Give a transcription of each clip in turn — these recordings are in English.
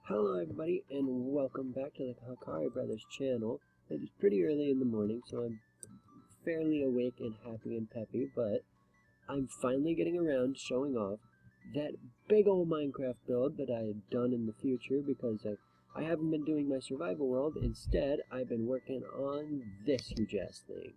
Hello everybody and welcome back to the Hakari Brothers channel. It is pretty early in the morning, so I'm fairly awake and happy and peppy, but I'm finally getting around to showing off that big old Minecraft build that I had done in the future because I haven't been doing my survival world. Instead, I've been working on this huge ass thing.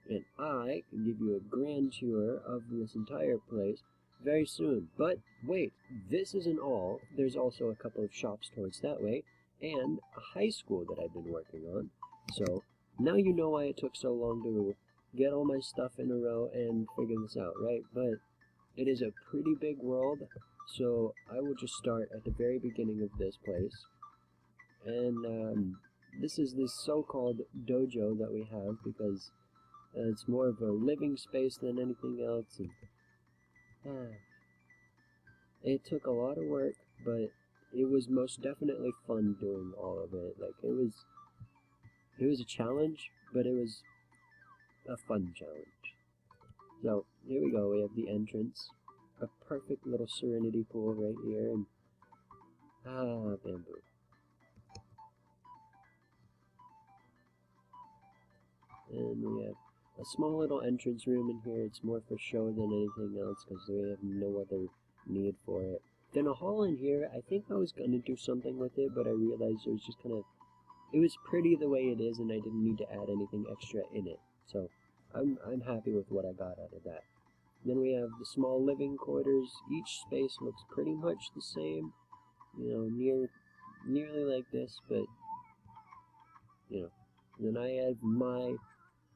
And I can give you a grand tour of this entire place very soon. But wait, this isn't all. There's also a couple of shops towards that way, and a high school that I've been working on. So now you know why it took so long to get all my stuff in a row and figure this out, right? But it is a pretty big world, so I will just start at the very beginning of this place. And this is this so-called dojo that we have because it's more of a living space than anything else, and it took a lot of work, but it was most definitely fun doing all of it. Like it was a challenge, but it was a fun challenge. So here we go. We have the entrance, a perfect little serenity pool right here, and bamboo. And we have a small little entrance room in here. It's more for show than anything else because we have no other need for it. Then a hall in here. I think I was going to do something with it, but I realized it was just kind of, it was pretty the way it is, and I didn't need to add anything extra in it. So I'm happy with what I got out of that. Then we have the small living quarters. Each space looks pretty much the same, you know, nearly like this, but you know. Then I have my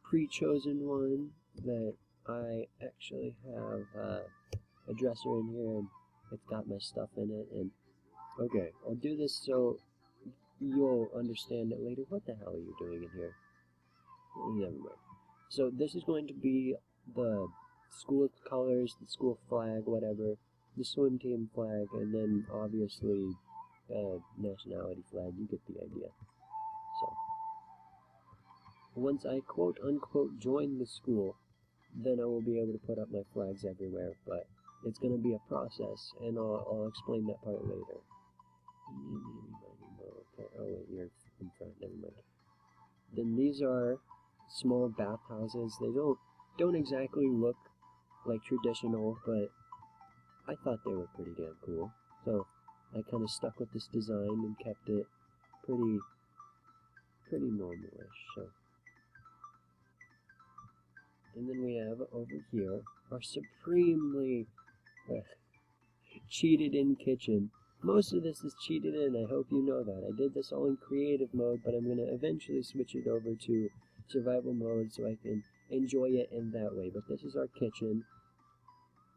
pre-chosen one that I actually have a dresser in here, and it's got my stuff in it. And okay, I'll do this so you'll understand it later. What the hell are you doing in here? Never mind. So this is going to be the school colors, the school flag, whatever, the swim team flag, and then obviously nationality flag. You get the idea. So once I quote-unquote join the school, then I will be able to put up my flags everywhere, but it's going to be a process, and I'll explain that part later. Okay. Oh wait, you're in front, never mind. Then these are small bathhouses. They don't exactly look like traditional, but I thought they were pretty damn cool. So I kind of stuck with this design and kept it pretty normalish. So. And then we have over here our supremely cheated in kitchen. Most of this is cheated in, I hope you know that. I did this all in creative mode, but I'm going to eventually switch it over to survival mode so I can enjoy it in that way. But this is our kitchen.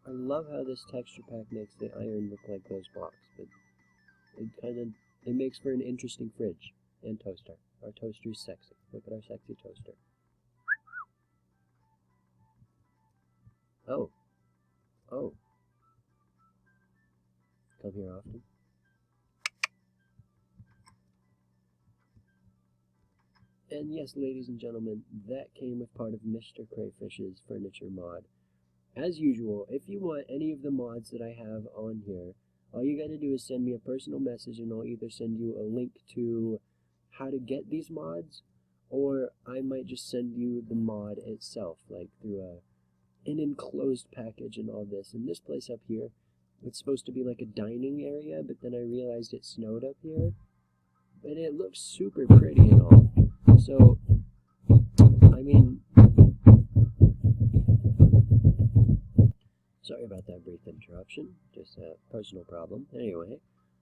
I love how this texture pack makes the iron look like those blocks, but it makes for an interesting fridge and toaster. Our toaster is sexy. Look at our sexy toaster. Oh. Come here often. And yes, ladies and gentlemen, that came with part of Mr. Crayfish's furniture mod. As usual, if you want any of the mods that I have on here, all you gotta do is send me a personal message, and I'll either send you a link to how to get these mods, or I might just send you the mod itself, like through an enclosed package and all this. And this place up here, it's supposed to be like a dining area, but then I realized it snowed up here. But it looks super pretty and all. So, I mean, sorry about that brief interruption, just a personal problem. Anyway,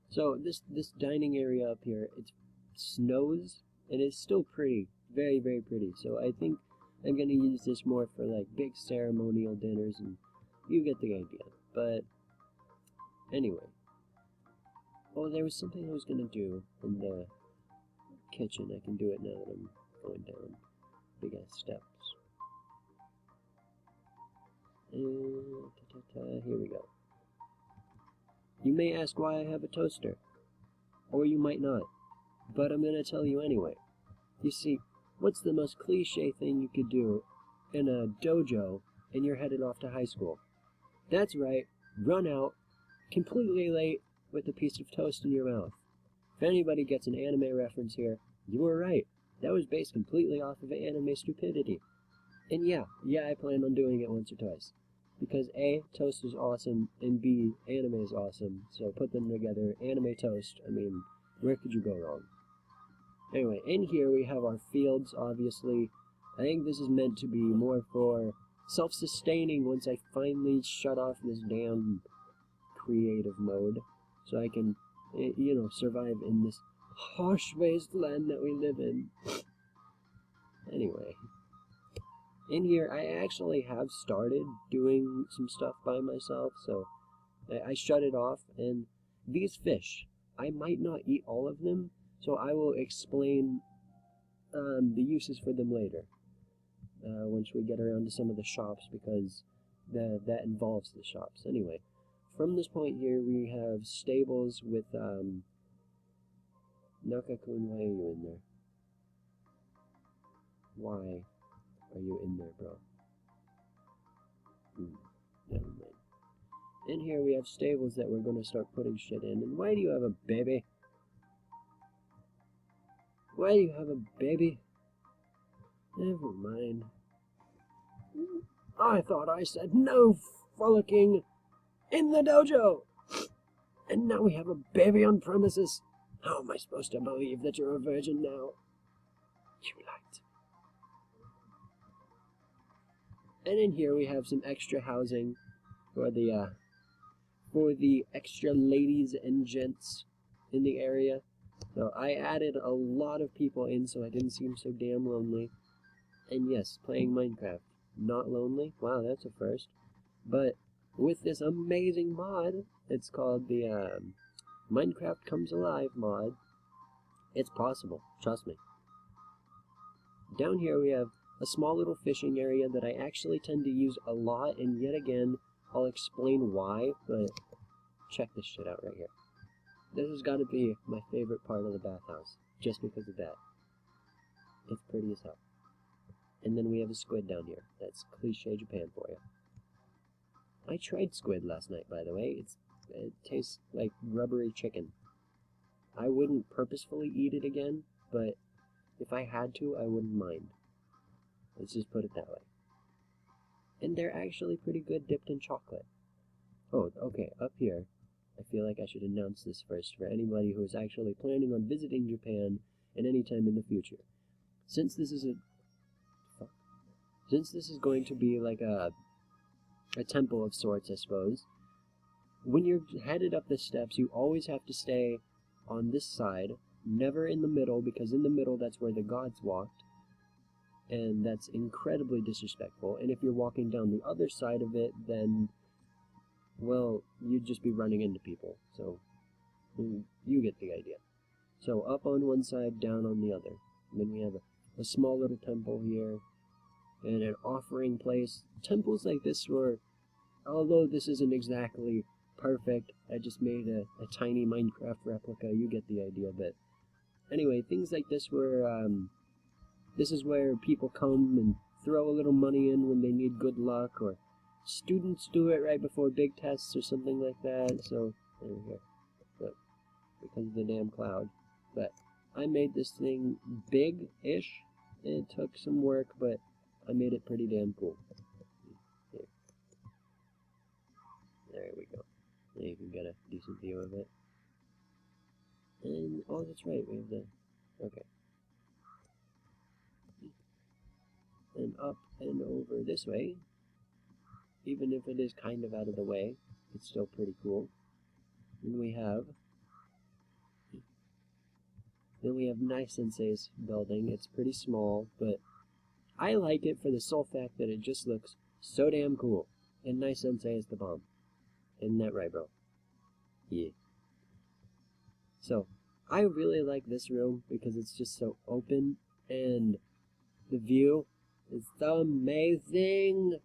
so this dining area up here, it snows, and it's still pretty, very, very pretty. So I think I'm going to use this more for like big ceremonial dinners, and you get the idea. But anyway, oh, there was something I was going to do in the kitchen. I can do it now that I'm going down big ass steps. And here we go. You may ask why I have a toaster, or you might not, but I'm going to tell you anyway. You see, what's the most cliche thing you could do in a dojo and you're headed off to high school? That's right, run out, completely late, with a piece of toast in your mouth. If anybody gets an anime reference here, you were right. That was based completely off of anime stupidity. And yeah, I plan on doing it once or twice. Because A, toast is awesome, and B, anime is awesome. So put them together, anime toast, I mean, where could you go wrong? Anyway, in here we have our fields, obviously. I think this is meant to be more for self-sustaining once I finally shut off this damn creative mode. So I can, you know, survive in this harsh wasteland that we live in. Anyway. In here, I actually have started doing some stuff by myself, so I shut it off, and these fish, I might not eat all of them, so I will explain the uses for them later, once we get around to some of the shops, because that involves the shops. Anyway, from this point here, we have stables with, Naka-kun, why are you in there? Why are you in there, bro? Never mind. In here we have stables that we're going to start putting shit in. And why do you have a baby? Why do you have a baby? Never mind. I thought I said no frolicking in the dojo! And now we have a baby on premises. How am I supposed to believe that you're a virgin now? You lied to me. And in here we have some extra housing for the extra ladies and gents in the area. So I added a lot of people in so I didn't seem so damn lonely. And yes, playing Minecraft. Not lonely? Wow, that's a first. But with this amazing mod, it's called the Minecraft Comes Alive mod. It's possible, trust me. Down here we have a small little fishing area that I actually tend to use a lot, and yet again, I'll explain why, but check this shit out right here. This has got to be my favorite part of the bathhouse, just because of that. It's pretty as hell. And then we have a squid down here. That's cliche Japan for you. I tried squid last night, by the way. It tastes like rubbery chicken. I wouldn't purposefully eat it again, but if I had to, I wouldn't mind. Let's just put it that way. And they're actually pretty good dipped in chocolate. Oh, okay, up here, I feel like I should announce this first for anybody who is actually planning on visiting Japan at any time in the future. Since this is going to be like a temple of sorts, I suppose, when you're headed up the steps, you always have to stay on this side, never in the middle, because in the middle that's where the gods walked. And that's incredibly disrespectful. And if you're walking down the other side of it, then, well, you'd just be running into people. So, you get the idea. So, up on one side, down on the other. And then we have a small little temple here, and an offering place. Temples like this were, although this isn't exactly perfect, I just made a tiny Minecraft replica, you get the idea. But anyway, things like this were, this is where people come and throw a little money in when they need good luck, or students do it right before big tests or something like that. So, there we go. Look, because of the damn cloud. But I made this thing big-ish. It took some work, but I made it pretty damn cool. Here. There we go. Now you can get a decent view of it. And, oh, that's right, we have the, okay. And up and over this way, even if it is kind of out of the way, it's still pretty cool. Then we have Nai Sensei's building. It's pretty small, but I like it for the sole fact that it just looks so damn cool. And Nai Sensei is the bomb. Isn't that right, bro? Yeah. So, I really like this room because it's just so open, and the view is so amazing.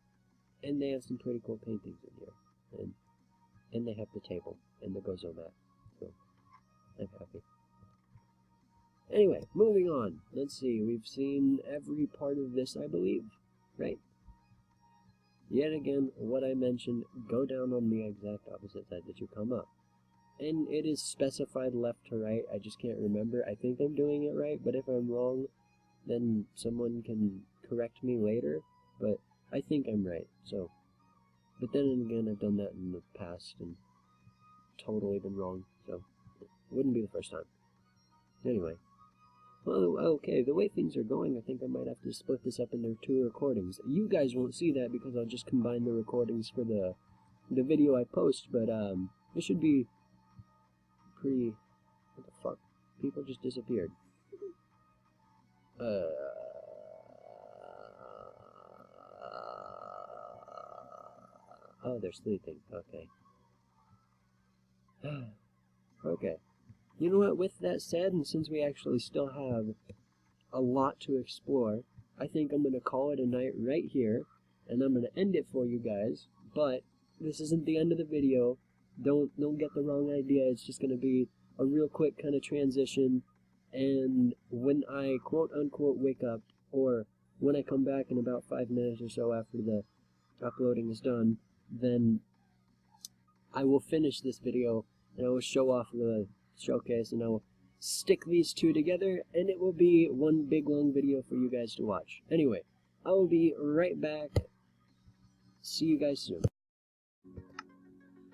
And they have some pretty cool paintings in here. And they have the table and the gozo mat. So, I'm happy. Anyway, moving on. Let's see. We've seen every part of this, I believe. Right? Yet again, what I mentioned, go down on the exact opposite side that you come up. and it is specified left to right. I just can't remember. I think I'm doing it right, but if I'm wrong, then someone can correct me later. But I think I'm right. So, but then again, I've done that in the past and totally been wrong. So, it wouldn't be the first time. Anyway. Oh, okay, the way things are going, I think I might have to split this up into 2 recordings. You guys won't see that because I'll just combine the recordings for the video I post, but, it should be pretty... What the fuck? People just disappeared. Oh, they're sleeping. Okay. Okay. You know what, with that said, and since we actually still have a lot to explore, I think I'm going to call it a night right here, and I'm going to end it for you guys, but this isn't the end of the video. Don't get the wrong idea. It's just going to be a real quick kind of transition, and when I quote-unquote wake up, or when I come back in about 5 minutes or so after the uploading is done, then I will finish this video, and I will show off the showcase, and I will stick these 2 together, and it will be one big long video for you guys to watch. Anyway, I will be right back. See you guys soon.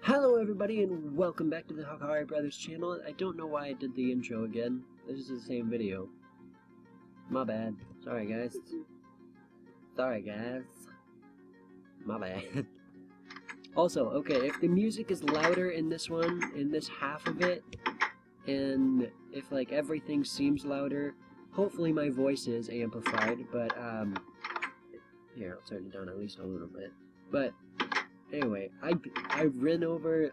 Hello everybody, and welcome back to the Hoshi Brothers channel. I don't know why I did the intro again. This is the same video. My bad. Sorry guys. Sorry guys. My bad. Also, okay, if the music is louder in this one, in this half of it, and if like everything seems louder, hopefully my voice is amplified, but here, I'll turn it down at least a little bit. But anyway, I went over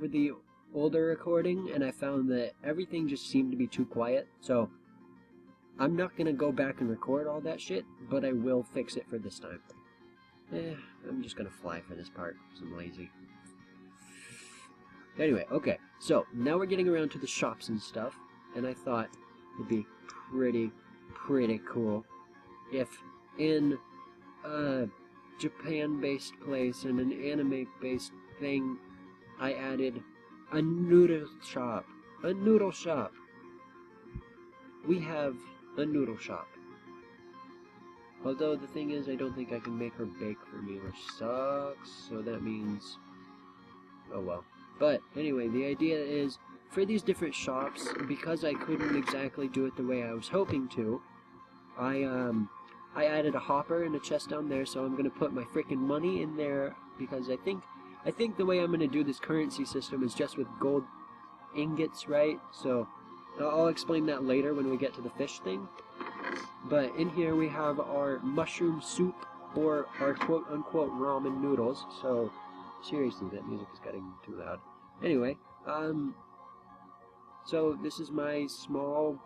the older recording, and I found that everything just seemed to be too quiet, so I'm not gonna go back and record all that shit, but I will fix it for this time. I'm just gonna fly for this part, because I'm lazy. Anyway, okay, so now we're getting around to the shops and stuff, and I thought it'd be pretty cool if in a Japan-based place and an anime-based thing, I added a noodle shop. A noodle shop. We have a noodle shop. Although the thing is, I don't think I can make her bake for me, which sucks, so that means... oh well. But anyway, the idea is, for these different shops, because I couldn't exactly do it the way I was hoping to, I added a hopper and a chest down there, so I'm gonna put my freaking money in there, because I think the way I'm gonna do this currency system is just with gold ingots, right? So I'll explain that later when we get to the fish thing. But in here we have our mushroom soup, or our quote-unquote ramen noodles. So seriously, that music is getting too loud. Anyway, so this is my small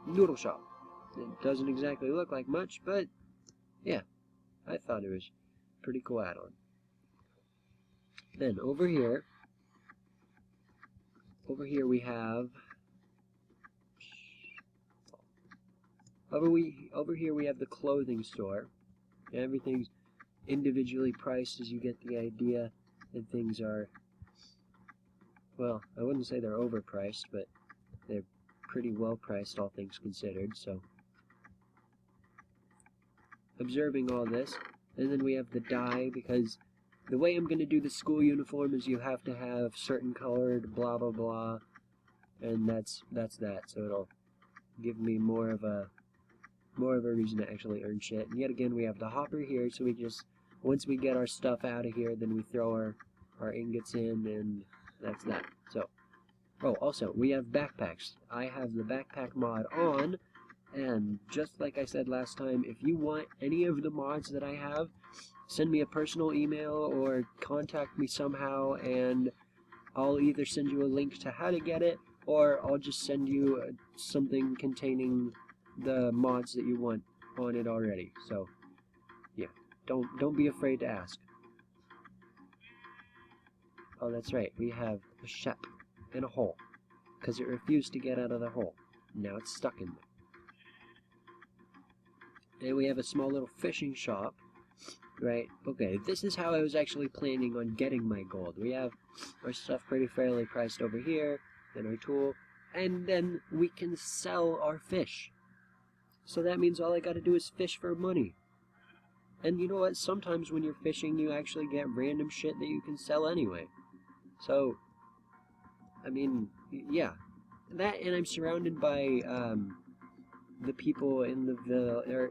noodle shop. It doesn't exactly look like much, but yeah, I thought it was a pretty cool add-on. Then over here we have over here we have the clothing store. Everything's individually priced, as you get the idea, and things are, well, I wouldn't say they're overpriced, but they're pretty well priced, all things considered. So observing all this, and then we have the dye, because the way I'm going to do the school uniform is you have to have certain colored blah blah blah, and that's that. So it'll give me more of a reason to actually earn shit. And yet again, we have the hopper here, so we just, once we get our stuff out of here, then we throw our ingots in, and that's that. So, oh, also, we have backpacks. I have the backpack mod on, and just like I said last time, if you want any of the mods that I have, send me a personal email or contact me somehow, and I'll either send you a link to how to get it, or I'll just send you something containing the mods that you want on it already. So yeah, don't be afraid to ask. Oh, that's right, we have a ship in a hole, because it refused to get out of the hole. Now it's stuck in there. And we have a small little fishing shop, right? Okay, this is how I was actually planning on getting my gold. We have our stuff pretty fairly priced over here, then our tool, and then we can sell our fish. So that means all I gotta do is fish for money. And you know what? Sometimes when you're fishing, you actually get random shit that you can sell anyway. So, I mean, yeah. That, and I'm surrounded by, the people in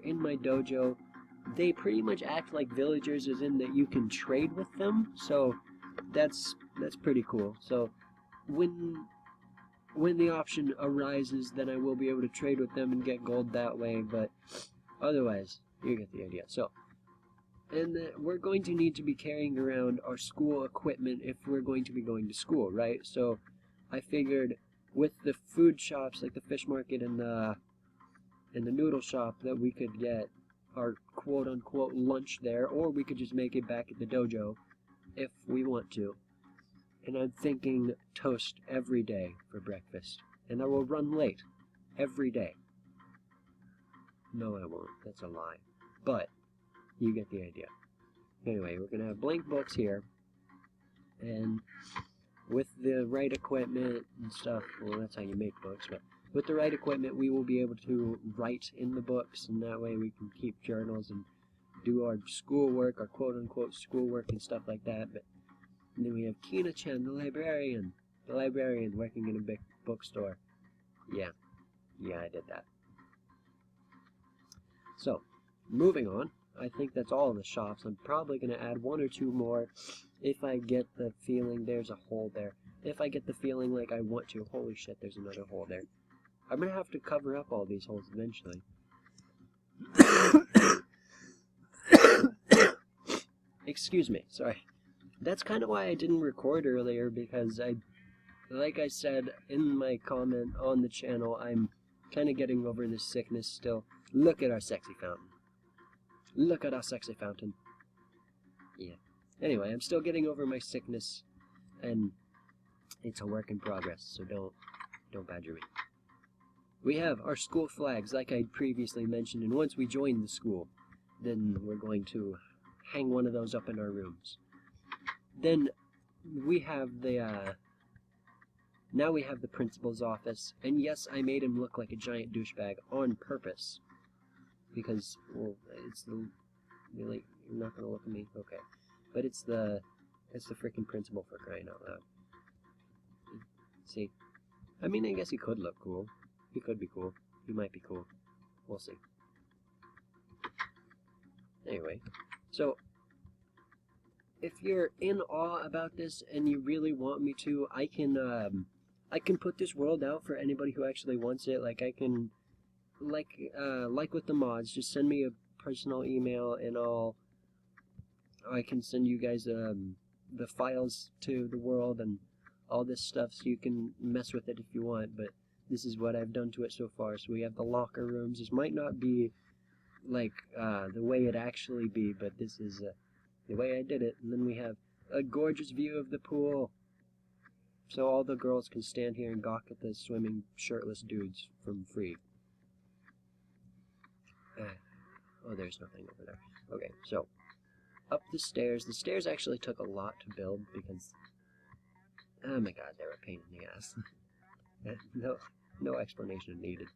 in my dojo. They pretty much act like villagers, as in that you can trade with them. So, that's pretty cool. So, when the option arises, then I will be able to trade with them and get gold that way, but otherwise, you get the idea. So, and we're going to need to be carrying around our school equipment if we're going to be going to school, right? So, I figured with the food shops, like the fish market and the noodle shop, that we could get our quote-unquote lunch there, or we could just make it back at the dojo if we want to. And I'm thinking toast every day for breakfast. And I will run late every day. No, I won't. That's a lie. But you get the idea. Anyway, we're going to have blank books here. And with the right equipment and stuff, well, that's how you make books, but with the right equipment, we will be able to write in the books, and that way we can keep journals and do our schoolwork, our quote-unquote schoolwork and stuff like that. But and then we have Kina-chan, the librarian working in a big bookstore. Yeah, I did that. So, moving on, I think that's all of the shops. I'm probably going to add one or two more if I get the feeling there's a hole there. If I get the feeling like I want to. Holy shit, there's another hole there. I'm going to have to cover up all these holes eventually. Excuse me, sorry. That's kind of why I didn't record earlier, because like I said in my comment on the channel, I'm kind of getting over this sickness still. Look at our sexy fountain. Look at our sexy fountain. Yeah. Anyway, I'm still getting over my sickness, and it's a work in progress, so don't badger me. We have our school flags, like I previously mentioned, and once we join the school, then we're going to hang one of those up in our rooms. Then we have the, now we have the principal's office, and yes, I made him look like a giant douchebag on purpose. Because, well, it's the, really, you're not gonna look at me? Okay. But it's the freaking principal, for crying out loud. See? I mean, I guess he could look cool. He could be cool. He might be cool. We'll see. Anyway, so if you're in awe about this and you really want me to, I can put this world out for anybody who actually wants it. Like I can, like with the mods, just send me a personal email and I can send you guys the files to the world and all this stuff, so you can mess with it if you want. But this is what I've done to it so far. So we have the locker rooms. This might not be like the way it actually be, but this is the way I did it. And then we have a gorgeous view of the pool, so all the girls can stand here and gawk at the swimming shirtless dudes from free. Oh, there's nothing over there. Okay, so up the stairs. The stairs actually took a lot to build because, oh my god, they were a pain in the ass. No explanation needed.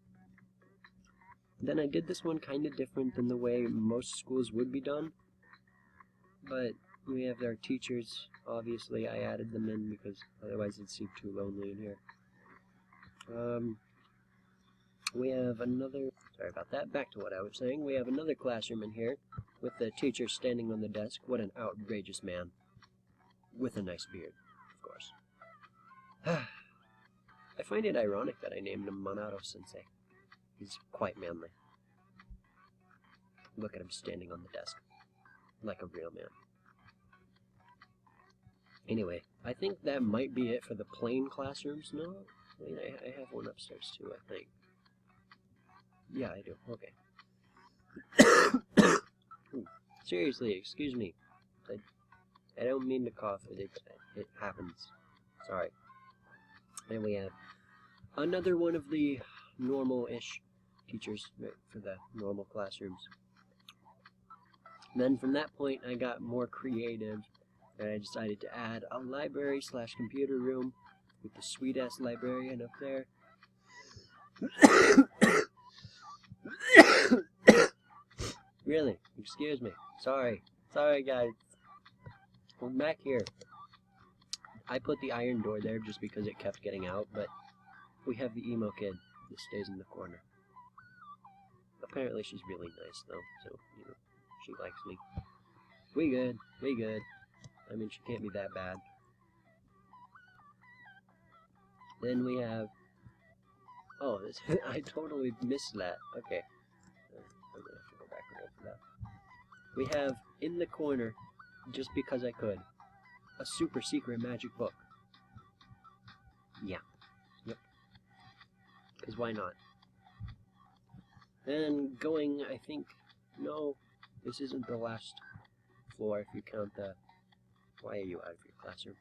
Then I did this one kind of different than the way most schools would be done. But we have our teachers. Obviously, I added them in because otherwise it'd seem too lonely in here. We have another... Sorry about that. Back to what I was saying. We have another classroom in here with the teacher standing on the desk. What an outrageous man. With a nice beard, of course. I find it ironic that I named him Monado-sensei. He's quite manly. Look at him standing on the desk. Like a real man. Anyway, I think that might be it for the plain classrooms. No? Wait, I have one upstairs too, I think. Yeah, I do. Okay. Ooh, seriously, excuse me. I don't mean to cough. It happens. Sorry. And we have another one of the normal-ish teachers, right, for the normal classrooms. Then from that point, I got more creative, and I decided to add a library slash computer room with the sweet-ass librarian up there. Really, excuse me. Sorry, guys. I'm back here. I put the iron door there just because it kept getting out, but we have the emo kid that stays in the corner. Apparently she's really nice though, so, you know, she likes me. We good. I mean, she can't be that bad. Then we have... Oh, this, I totally missed that. Okay. I'm gonna have to go back around for that. We have, in the corner, just because I could, a super secret magic book. Yeah. Yep. Because why not? And going, I think, no, this isn't the last floor if you count the... Why are you out of your classroom?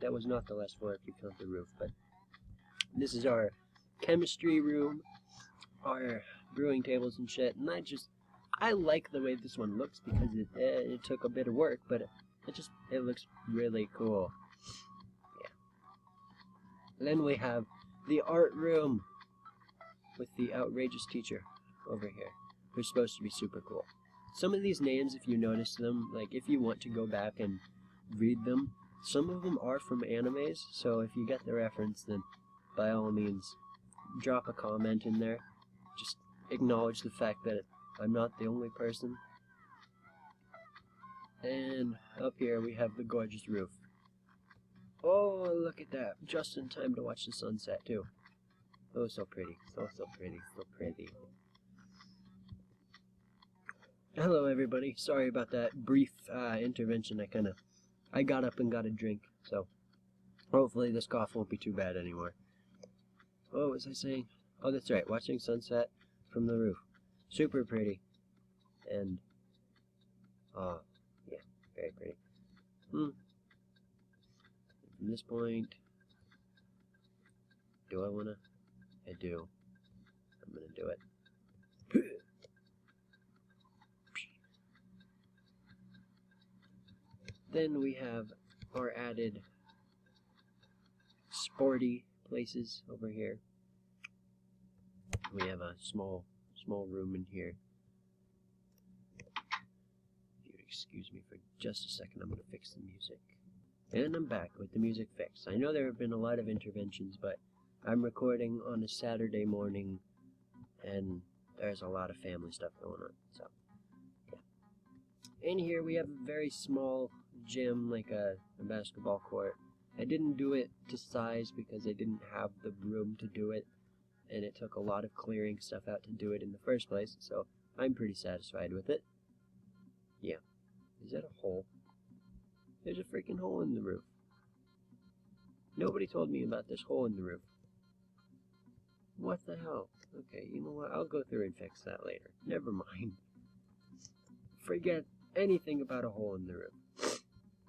That was not the last floor if you count the roof, but this is our chemistry room, our brewing tables and shit, and I like the way this one looks because it took a bit of work, but it looks really cool. Then we have the art room with the outrageous teacher over here, who's supposed to be super cool. Some of these names, if you notice them, like if you want to go back and read them, some of them are from animes, so if you get the reference, then by all means, drop a comment in there. Just acknowledge the fact that I'm not the only person. And up here we have the gorgeous roof. Oh, look at that. Just in time to watch the sunset, too. Oh, so pretty. So pretty. So pretty. Hello, everybody. Sorry about that brief intervention. I got up and got a drink, so hopefully this cough won't be too bad anymore. What was I saying? Oh, that's right. Watching sunset from the roof. Super pretty. And, yeah, very pretty. From this point, do I wanna? I do. I'm gonna do it. Then we have our added sporty places over here. We have a small room in here. If you would excuse me for just a second, I'm gonna fix the music. And I'm back with the music fixed. I know there have been a lot of interventions, but I'm recording on a Saturday morning, and there's a lot of family stuff going on, so, yeah. In here we have a very small gym, like a basketball court. I didn't do it to size because I didn't have the room to do it, and it took a lot of clearing stuff out to do it in the first place, so I'm pretty satisfied with it. Yeah. Is that a hole? There's a freaking hole in the roof. Nobody told me about this hole in the roof. What the hell? Okay, you know what? I'll go through and fix that later. Never mind. Forget anything about a hole in the roof.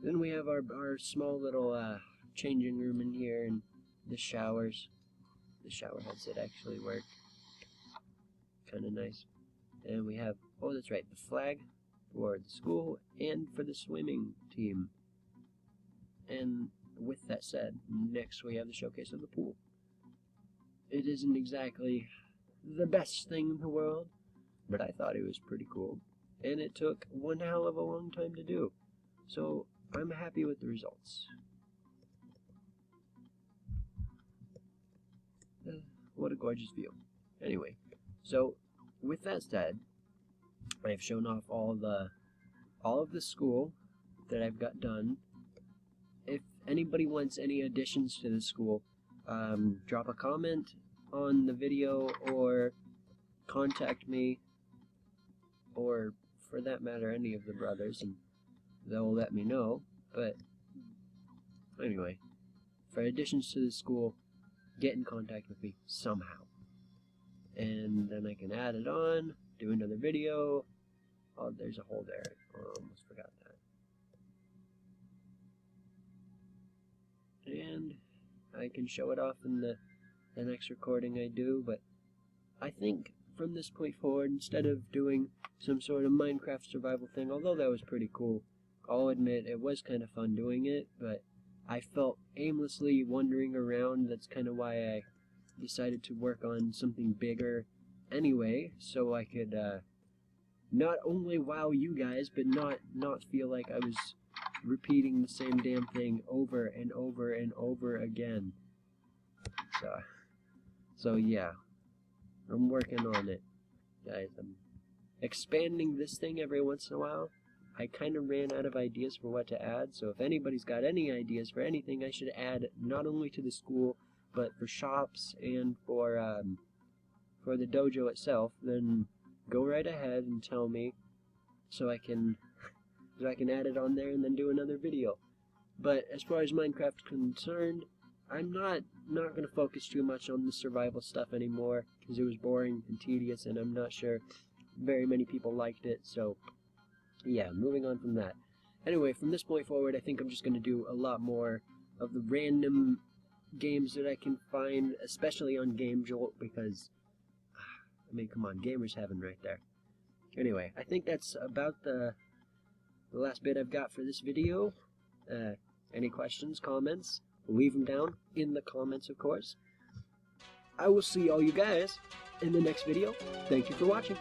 Then we have our small little changing room in here and the showers. The shower heads that actually work. Kind of nice. And we have, oh that's right, the flag for the school and for the swimming team. And with that said, next we have the showcase of the pool. It isn't exactly the best thing in the world, but I thought it was pretty cool. And it took one hell of a long time to do. So I'm happy with the results. What a gorgeous view. Anyway, so with that said, I've shown off all of the school that I've got done. If anybody wants any additions to the school, drop a comment on the video or contact me, or for that matter any of the brothers, and they'll let me know. But anyway, for additions to the school, get in contact with me somehow, and then I can add it on, do another video. Oh, there's a hole there. I almost forgot that. And I can show it off in the next recording I do, but I think from this point forward, instead of doing some sort of Minecraft survival thing, although that was pretty cool, I'll admit it was kind of fun doing it, but I felt aimlessly wandering around. That's kind of why I decided to work on something bigger anyway, so I could not only wow you guys, but not feel like I was repeating the same damn thing over and over and over again. So yeah, I'm working on it, guys. I'm expanding this thing every once in a while. I kind of ran out of ideas for what to add, so if anybody's got any ideas for anything I should add, not only to the school, but for shops and for the dojo itself, then go right ahead and tell me, so I can add it on there and then do another video. But as far as Minecraft is concerned, I'm not going to focus too much on the survival stuff anymore, because it was boring and tedious, and I'm not sure very many people liked it, so yeah, moving on from that. Anyway, from this point forward, I think I'm just going to do a lot more of the random games that I can find, especially on Game Jolt, because, I mean, come on, Gamer's Heaven right there. Anyway, I think that's about the last bit I've got for this video. Any questions, comments, leave them down in the comments, of course. I will see all you guys in the next video. Thank you for watching.